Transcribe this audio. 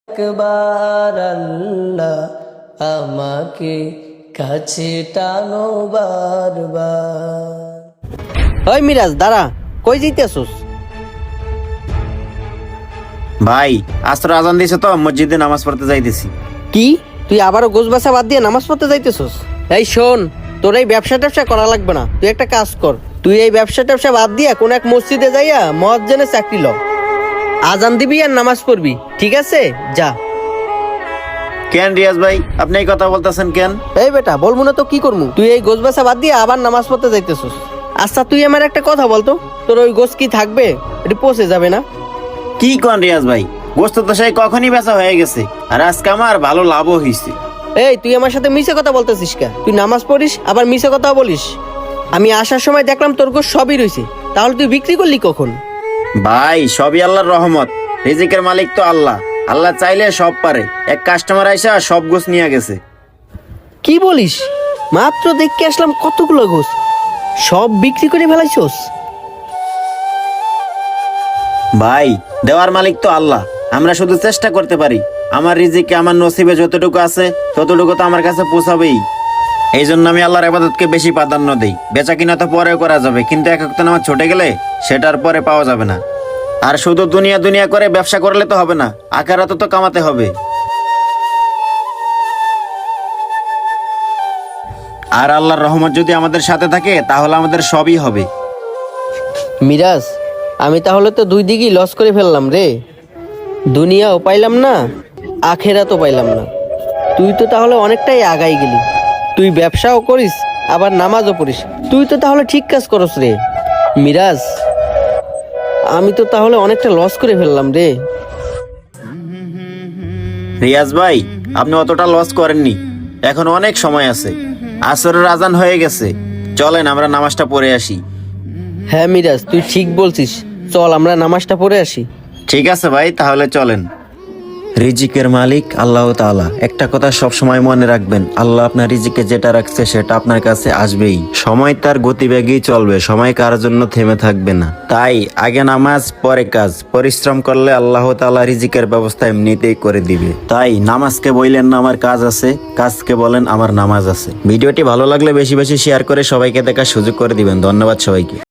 একবার আল্লাহ আমাকে কাছে টানো বারবার। ওই মিরাজ দাঁড়া, কই যাইতেছস? ভাই আসর আজান দিছে তো মসজিদে নামাজ পড়তে যাইতেছি। কি তুই আবারও গোছবাছা বাদ দিয়ে নামাজ পড়তে যাইতেছস? এই শোন, তোর এই ব্যবসা ট্যাবসা করা লাগবে না। তুই একটা কাজ কর, তুই এই ব্যবসা ট্যাবসা বাদ দিয়ে কোন এক মসজিদে যাইয়া মুয়াজ্জিনের চাকরি ল। আজান দিবি আর নামাজ পড়বি, ঠিক আছে? যা। কেন রিয়াজ ভাই আপনি এই কথা বলতেছেন কেন? এই বেটা বলবো না তো কি করবো? তুই এই গোছবাছা বাদ দিয়ে আবার নামাজ পড়তে যাইতেছস। আচ্ছা তুই আমার একটা কথা বলতো, তোর ওই গোছ কি থাকবে? এটি পচে যাবে না? কি কোন রিয়াজ ভাই, গোস্ত তো সেই কখনই বেচা হয়ে গেছে, আর আজকে আমার ভালো লাভও হয়েছে। এই তুই আমার সাথে মিছে কথা বলতেছিস কে? তুই নামাজ পড়িস আবার মিছে কথা বলিস। আমি আসার সময় দেখলাম তোর গোছ সবই রয়েছে, তাহলে তুই বিক্রি করলি কখন? ভাই সবই আল্লাহর রহমত, রিজিকের মালিক তো আল্লাহ, আল্লাহ চাইলে সব পারে। এক কাস্টমার আইসা সব গোছ নিয়ে গেছে। কি বলিস? মাত্র দেখতে আসলাম কতগুলো গোছ, সব বিক্রি করে ফেলাইছস? ভাই দেওয়ার মালিক তো আল্লাহ, আমরা শুধু চেষ্টা করতে পারি। আমার রিজিকে আমার নসিবে যতটুকু আছে ততটুকু তো আমার কাছে পৌঁছাবেই। এই জন্য আমি আল্লাহর ইবাদতকে বেশি প্রাধান্য দেই। বেচা কিনা তো পরেও করা যাবে, কিন্তু এক একটা নামাজ ছুটে গেলে সেটার পরে পাওয়া যাবে না। আর শুধু দুনিয়া দুনিয়া করে ব্যবসা করলে তো হবে না, আখিরাতে তো কামাতে হবে। আর আল্লাহর রহমত যদি আমাদের সাথে থাকে তাহলে আমাদের সবই হবে। মিরাজ, আমি তাহলে তো দুই দিকই লস করে ফেললাম রে। দুনিয়াও পাইলাম না, আখেরাতও পাইলাম না। তুই তো তাহলে অনেকটাই আগাই গেলি। তুই ব্যবসাও করিস আবার নামাজও পড়িস, তুই তো তাহলে ঠিক কাজ করস রে। মিরাজ, আমি তো তাহলে অনেকটা লস করে ফেললাম রে। রিয়াজ ভাই আপনি অতটা লস করেননি, এখন অনেক সময় আছে। আসরের আজান হয়ে গেছে, চলেন আমরা নামাজটা পড়ে আসি। হ্যাঁ মিরাজ, তুই ঠিক বলছিস, চল আমরা নামাজটা পড়ে আসি। ঠিক আছে ভাই, তাহলে চলেন। রিজিকের মালিক আল্লাহ তাআলা। একটা কথা সব সময় মনে রাখবেন, আল্লাহ আপনার রিজিকে যেটা রাখছে সেটা আপনার কাছে আসবেই। সময় তার গতিবেগেই চলবে, সময় কার জন্য থেমে থাকবে না। তাই আগে নামাজ পরে কাজ, পরিশ্রম করলে আল্লাহ তাআলা রিজিকের ব্যবস্থা এমনিতেই করে দিবে। তাই নামাজকে বললেন না আমার কাজ আছে, কাজকে বলেন আমার নামাজ আছে। ভিডিওটি ভালো লাগলে বেশি বেশি শেয়ার করে সবাইকে দেখার সুযোগ করে দিবেন। ধন্যবাদ সবাইকে।